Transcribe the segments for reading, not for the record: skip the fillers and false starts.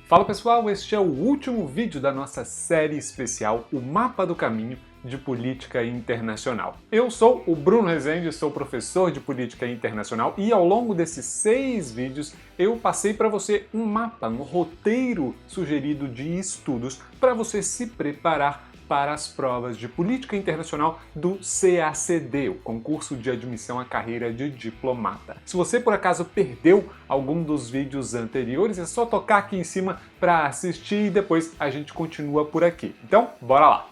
Fala pessoal, este é o último vídeo da nossa série especial, o Mapa do Caminho de Política Internacional. Eu sou o Bruno Rezende, sou professor de Política Internacional e ao longo desses 6 vídeos eu passei para você um mapa, um roteiro sugerido de estudos para você se preparar para as provas de Política Internacional do CACD, o Concurso de Admissão à Carreira de Diplomata. Se você por acaso perdeu algum dos vídeos anteriores, é só tocar aqui em cima para assistir e depois a gente continua por aqui. Então, bora lá!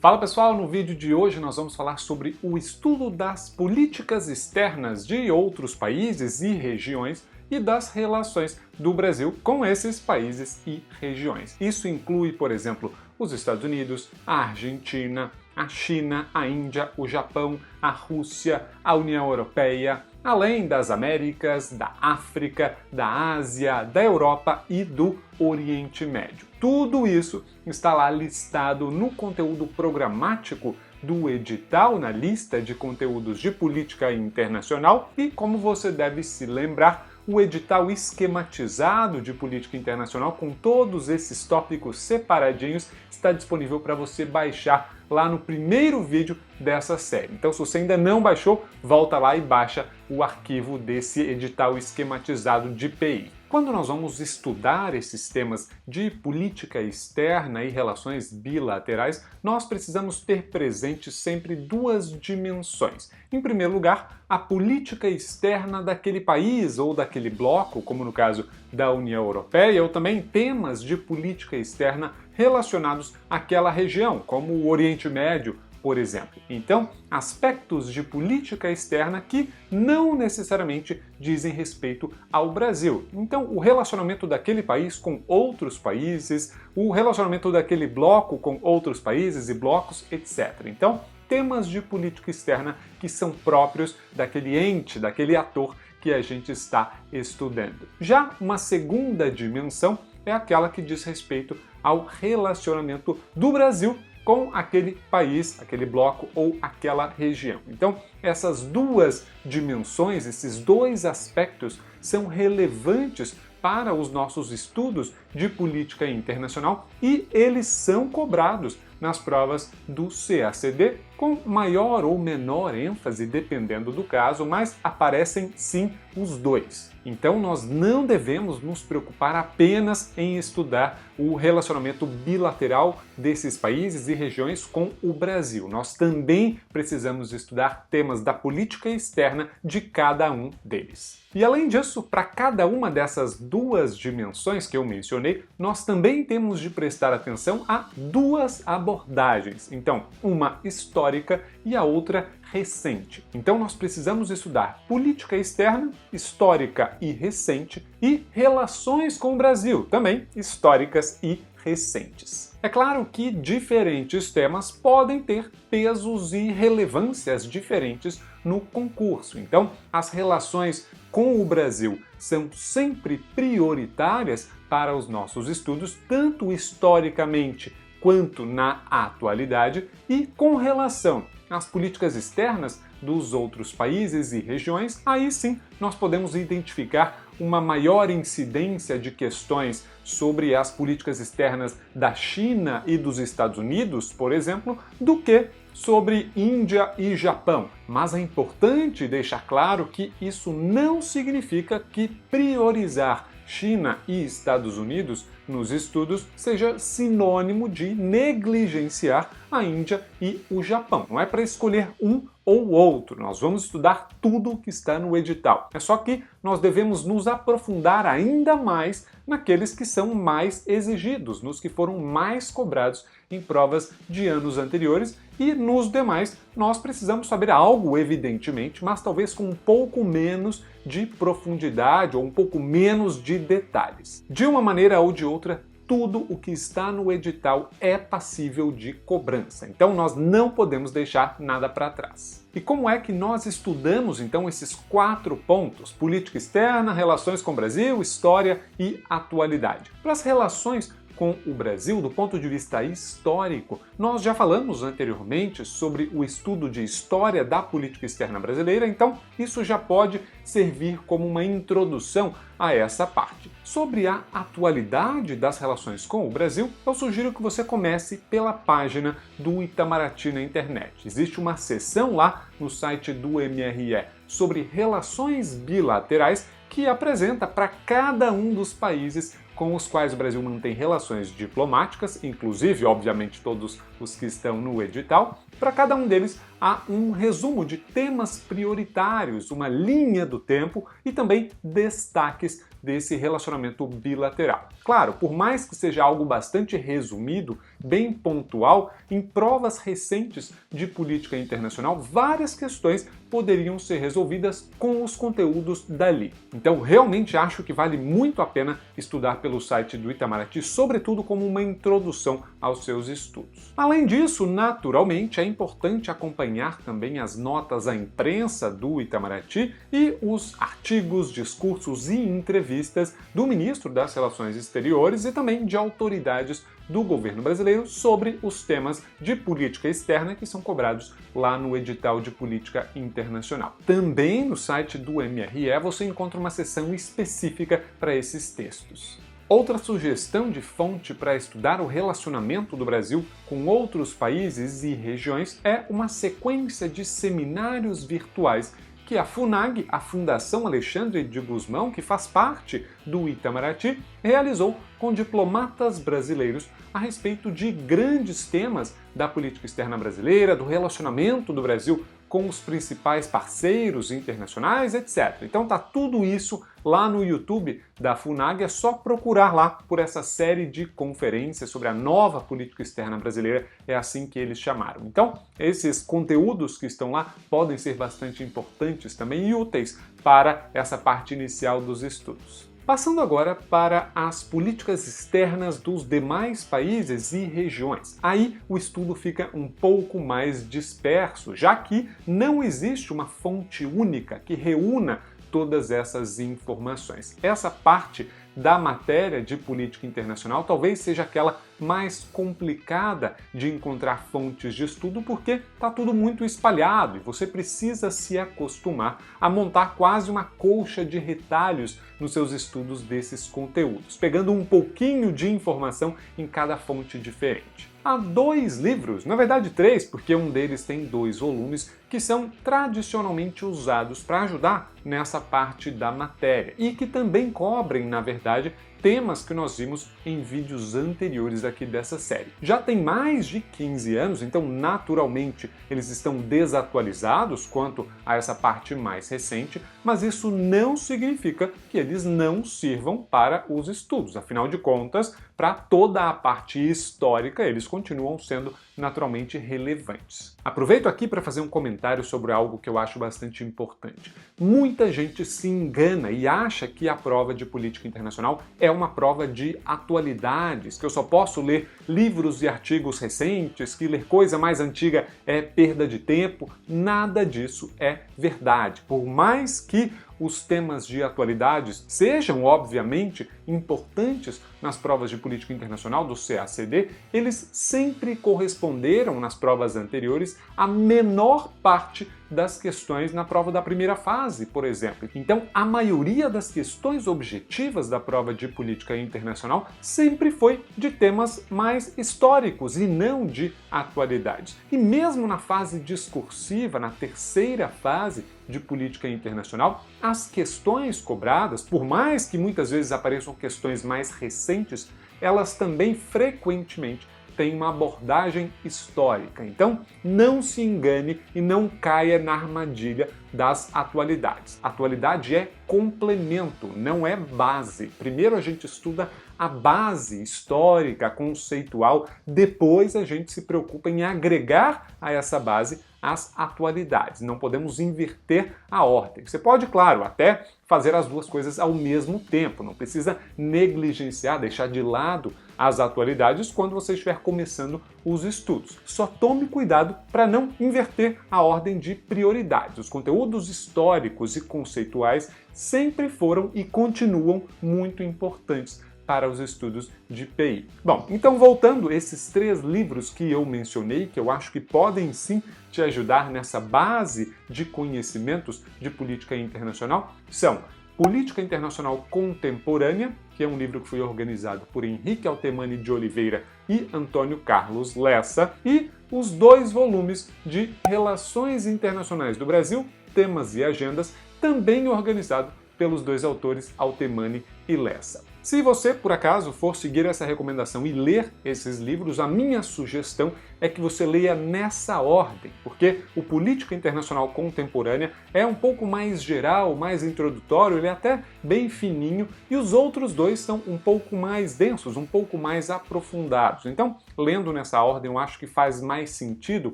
Fala pessoal, no vídeo de hoje nós vamos falar sobre o estudo das políticas externas de outros países e regiões e das relações do Brasil com esses países e regiões. Isso inclui, por exemplo, os Estados Unidos, a Argentina, a China, a Índia, o Japão, a Rússia, a União Europeia, além das Américas, da África, da Ásia, da Europa e do Oriente Médio. Tudo isso está lá listado no conteúdo programático do edital, na lista de conteúdos de política internacional e, como você deve se lembrar, o edital esquematizado de política internacional com todos esses tópicos separadinhos está disponível para você baixar lá no primeiro vídeo dessa série. Então, se você ainda não baixou, volta lá e baixa o arquivo desse edital esquematizado de PI. Quando nós vamos estudar esses temas de política externa e relações bilaterais, nós precisamos ter presente sempre duas dimensões. Em primeiro lugar, a política externa daquele país ou daquele bloco, como no caso da União Europeia, ou também temas de política externa relacionados àquela região, como o Oriente Médio, por exemplo. Então, aspectos de política externa que não necessariamente dizem respeito ao Brasil. Então, o relacionamento daquele país com outros países, o relacionamento daquele bloco com outros países e blocos, etc. Então, temas de política externa que são próprios daquele ente, daquele ator que a gente está estudando. Já uma segunda dimensão é aquela que diz respeito ao relacionamento do Brasil com aquele país, aquele bloco ou aquela região. Então, essas duas dimensões, esses dois aspectos são relevantes para os nossos estudos de política internacional e eles são cobrados nas provas do CACD com maior ou menor ênfase, dependendo do caso, mas aparecem sim os dois. Então nós não devemos nos preocupar apenas em estudar o relacionamento bilateral desses países e regiões com o Brasil. Nós também precisamos estudar temas da política externa de cada um deles. E além disso, para cada uma dessas duas dimensões que eu mencionei, nós também temos de prestar atenção a duas abordagens. Então, uma histórica e a outra recente. Então nós precisamos estudar política externa, histórica e recente, e relações com o Brasil, também históricas e recentes. É claro que diferentes temas podem ter pesos e relevâncias diferentes no concurso. Então, as relações com o Brasil são sempre prioritárias para os nossos estudos, tanto historicamente quanto na atualidade, e com relação às políticas externas dos outros países e regiões, aí sim nós podemos identificar uma maior incidência de questões sobre as políticas externas da China e dos Estados Unidos, por exemplo, do que sobre Índia e Japão. Mas é importante deixar claro que isso não significa que priorizar China e Estados Unidos nos estudos seja sinônimo de negligenciar a Índia e o Japão. Não é para escolher um ou outro, nós vamos estudar tudo o que está no edital. É só que nós devemos nos aprofundar ainda mais naqueles que são mais exigidos, nos que foram mais cobrados em provas de anos anteriores, e nos demais nós precisamos saber algo, evidentemente, mas talvez com um pouco menos de profundidade ou um pouco menos de detalhes. De uma maneira ou de outra, tudo o que está no edital é passível de cobrança. Então nós não podemos deixar nada para trás. E como é que nós estudamos então esses 4 pontos? Política externa, relações com o Brasil, história e atualidade. Para as relações com o Brasil do ponto de vista histórico. Nós já falamos anteriormente sobre o estudo de história da política externa brasileira, então isso já pode servir como uma introdução a essa parte. Sobre a atualidade das relações com o Brasil, eu sugiro que você comece pela página do Itamaraty na internet. Existe uma seção lá no site do MRE sobre relações bilaterais que apresenta para cada um dos países com os quais o Brasil mantém relações diplomáticas, inclusive, obviamente, todos os que estão no edital. Para cada um deles há um resumo de temas prioritários, uma linha do tempo e também destaques desse relacionamento bilateral. Claro, por mais que seja algo bastante resumido, bem pontual, em provas recentes de política internacional, várias questões poderiam ser resolvidas com os conteúdos dali. Então, realmente acho que vale muito a pena estudar pelo site do Itamaraty, sobretudo como uma introdução aos seus estudos. Além disso, naturalmente, é importante acompanhar também as notas à imprensa do Itamaraty e os artigos, discursos e entrevistas do ministro das Relações Exteriores e também de autoridades do governo brasileiro sobre os temas de política externa que são cobrados lá no edital de política internacional. Também no site do MRE você encontra uma seção específica para esses textos. Outra sugestão de fonte para estudar o relacionamento do Brasil com outros países e regiões é uma sequência de seminários virtuais que a FUNAG, a Fundação Alexandre de Gusmão, que faz parte do Itamaraty, realizou com diplomatas brasileiros a respeito de grandes temas da política externa brasileira, do relacionamento do Brasil com os principais parceiros internacionais, etc. Então tá tudo isso lá no YouTube da FUNAG, é só procurar lá por essa série de conferências sobre a nova política externa brasileira, é assim que eles chamaram. Então, esses conteúdos que estão lá podem ser bastante importantes também e úteis para essa parte inicial dos estudos. Passando agora para as políticas externas dos demais países e regiões. Aí o estudo fica um pouco mais disperso, já que não existe uma fonte única que reúna todas essas informações. Essa parte da matéria de política internacional talvez seja aquela mais complicada de encontrar fontes de estudo porque está tudo muito espalhado e você precisa se acostumar a montar quase uma colcha de retalhos nos seus estudos desses conteúdos, pegando um pouquinho de informação em cada fonte diferente. Há 2 livros, na verdade 3, porque um deles tem 2 volumes, que são tradicionalmente usados para ajudar nessa parte da matéria e que também cobrem, na verdade, temas que nós vimos em vídeos anteriores aqui dessa série. Já tem mais de 15 anos, então naturalmente eles estão desatualizados quanto a essa parte mais recente, mas isso não significa que eles não sirvam para os estudos. Afinal de contas, para toda a parte histórica, eles continuam sendo naturalmente relevantes. Aproveito aqui para fazer um comentário sobre algo que eu acho bastante importante. Muita gente se engana e acha que a prova de política internacional é uma prova de atualidades, que eu só posso ler livros e artigos recentes, que ler coisa mais antiga é perda de tempo. Nada disso é verdade. Por mais que os temas de atualidades sejam, obviamente, importantes nas provas de política internacional do CACD, eles sempre corresponderam nas provas anteriores à menor parte das questões na prova da primeira fase, por exemplo. Então, a maioria das questões objetivas da prova de política internacional sempre foi de temas mais históricos e não de atualidades. E mesmo na fase discursiva, na terceira fase de política internacional, as questões cobradas, por mais que muitas vezes apareçam questões mais recentes, elas também frequentemente têm uma abordagem histórica. Então, não se engane e não caia na armadilha das atualidades. Atualidade é complemento, não é base. Primeiro a gente estuda a base histórica, conceitual, depois a gente se preocupa em agregar a essa base as atualidades. Não podemos inverter a ordem. Você pode, claro, até fazer as duas coisas ao mesmo tempo. Não precisa negligenciar, deixar de lado as atualidades quando você estiver começando os estudos. Só tome cuidado para não inverter a ordem de prioridades. Os conteúdos históricos e conceituais sempre foram e continuam muito importantes para os estudos de PI. Bom, então voltando, esses 3 livros que eu mencionei, que eu acho que podem sim te ajudar nessa base de conhecimentos de política internacional, são Política Internacional Contemporânea, que é um livro que foi organizado por Henrique Altemani de Oliveira e Antônio Carlos Lessa, e os 2 volumes de Relações Internacionais do Brasil, Temas e Agendas, também organizado pelos 2 autores, Altemani e Lessa. Se você, por acaso, for seguir essa recomendação e ler esses livros, a minha sugestão é que você leia nessa ordem, porque o Política Internacional Contemporânea é um pouco mais geral, mais introdutório, ele é até bem fininho, e os outros 2 são um pouco mais densos, um pouco mais aprofundados. Então, lendo nessa ordem, eu acho que faz mais sentido,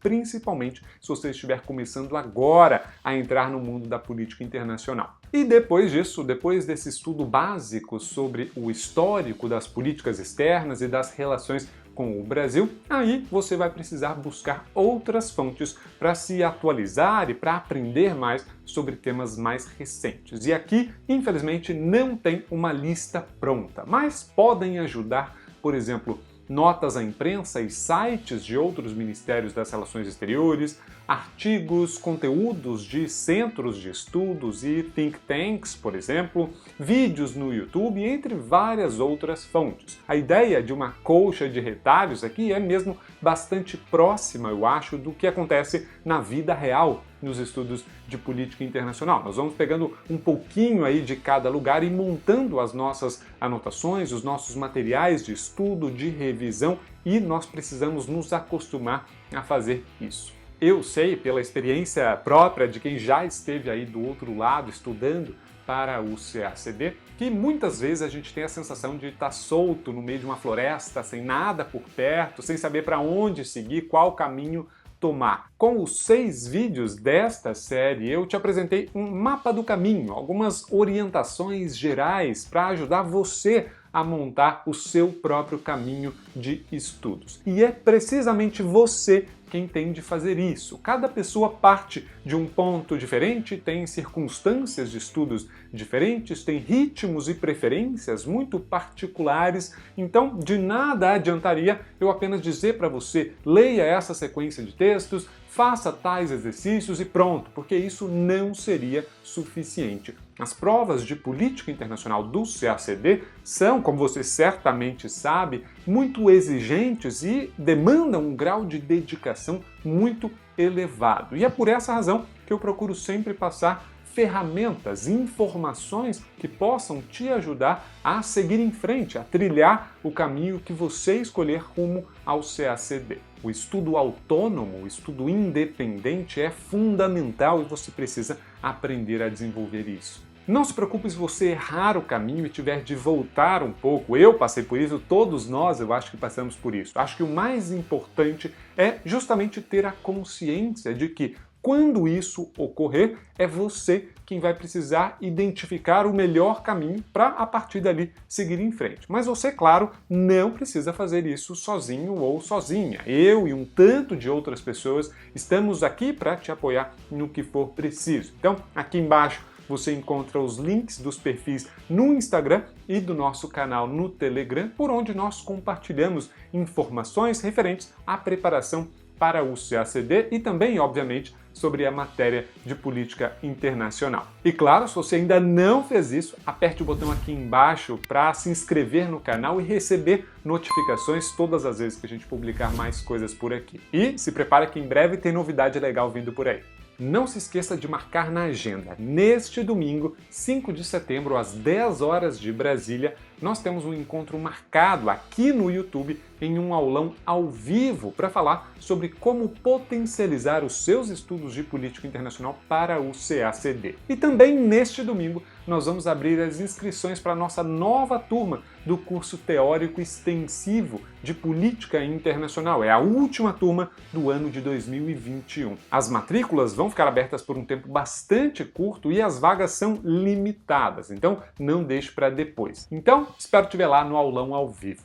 principalmente se você estiver começando agora a entrar no mundo da política internacional. E depois disso, depois desse estudo básico sobre o histórico das políticas externas e das relações com o Brasil, aí você vai precisar buscar outras fontes para se atualizar e para aprender mais sobre temas mais recentes. E aqui, infelizmente, não tem uma lista pronta, mas podem ajudar, por exemplo, notas à imprensa e sites de outros ministérios das relações exteriores, artigos, conteúdos de centros de estudos e think tanks, por exemplo, vídeos no YouTube, entre várias outras fontes. A ideia de uma colcha de retalhos aqui é mesmo bastante próxima, eu acho, do que acontece na vida real nos estudos de política internacional. Nós vamos pegando um pouquinho aí de cada lugar e montando as nossas anotações, os nossos materiais de estudo, de revisão, e nós precisamos nos acostumar a fazer isso. Eu sei, pela experiência própria de quem já esteve aí do outro lado estudando para o CACD, que muitas vezes a gente tem a sensação de estar solto no meio de uma floresta, sem nada por perto, sem saber para onde seguir, qual caminho tomar. Com os 6 vídeos desta série, eu te apresentei um mapa do caminho, algumas orientações gerais para ajudar você a montar o seu próprio caminho de estudos. E é precisamente você quem tem de fazer isso. Cada pessoa parte de um ponto diferente, tem circunstâncias de estudos diferentes, tem ritmos e preferências muito particulares, então de nada adiantaria eu apenas dizer para você: leia essa sequência de textos, faça tais exercícios e pronto, porque isso não seria suficiente. As provas de política internacional do CACD são, como você certamente sabe, muito exigentes e demandam um grau de dedicação muito elevado. E é por essa razão que eu procuro sempre passar ferramentas, informações que possam te ajudar a seguir em frente, a trilhar o caminho que você escolher rumo ao CACD. O estudo autônomo, o estudo independente é fundamental e você precisa aprender a desenvolver isso. Não se preocupe se você errar o caminho e tiver de voltar um pouco. Eu passei por isso, todos nós eu acho que passamos por isso. Acho que o mais importante é justamente ter a consciência de que quando isso ocorrer, é você quem vai precisar identificar o melhor caminho para, a partir dali, seguir em frente. Mas você, claro, não precisa fazer isso sozinho ou sozinha. Eu e um tanto de outras pessoas estamos aqui para te apoiar no que for preciso. Então, aqui embaixo você encontra os links dos perfis no Instagram e do nosso canal no Telegram, por onde nós compartilhamos informações referentes à preparação para o CACD e também, obviamente, sobre a matéria de política internacional. E claro, se você ainda não fez isso, aperte o botão aqui embaixo para se inscrever no canal e receber notificações todas as vezes que a gente publicar mais coisas por aqui. E se prepara que em breve tem novidade legal vindo por aí. Não se esqueça de marcar na agenda. Neste domingo, 5 de setembro, às 10 horas de Brasília, nós temos um encontro marcado aqui no YouTube em um aulão ao vivo para falar sobre como potencializar os seus estudos de política internacional para o CACD. E também neste domingo nós vamos abrir as inscrições para a nossa nova turma do curso teórico extensivo de política internacional. É a última turma do ano de 2021. As matrículas vão ficar abertas por um tempo bastante curto e as vagas são limitadas, então não deixe para depois. Então, espero te ver lá no aulão ao vivo.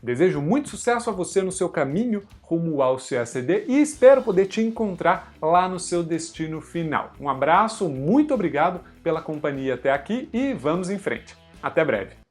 Desejo muito sucesso a você no seu caminho rumo ao CACD e espero poder te encontrar lá no seu destino final. Um abraço, muito obrigado pela companhia até aqui e vamos em frente. Até breve!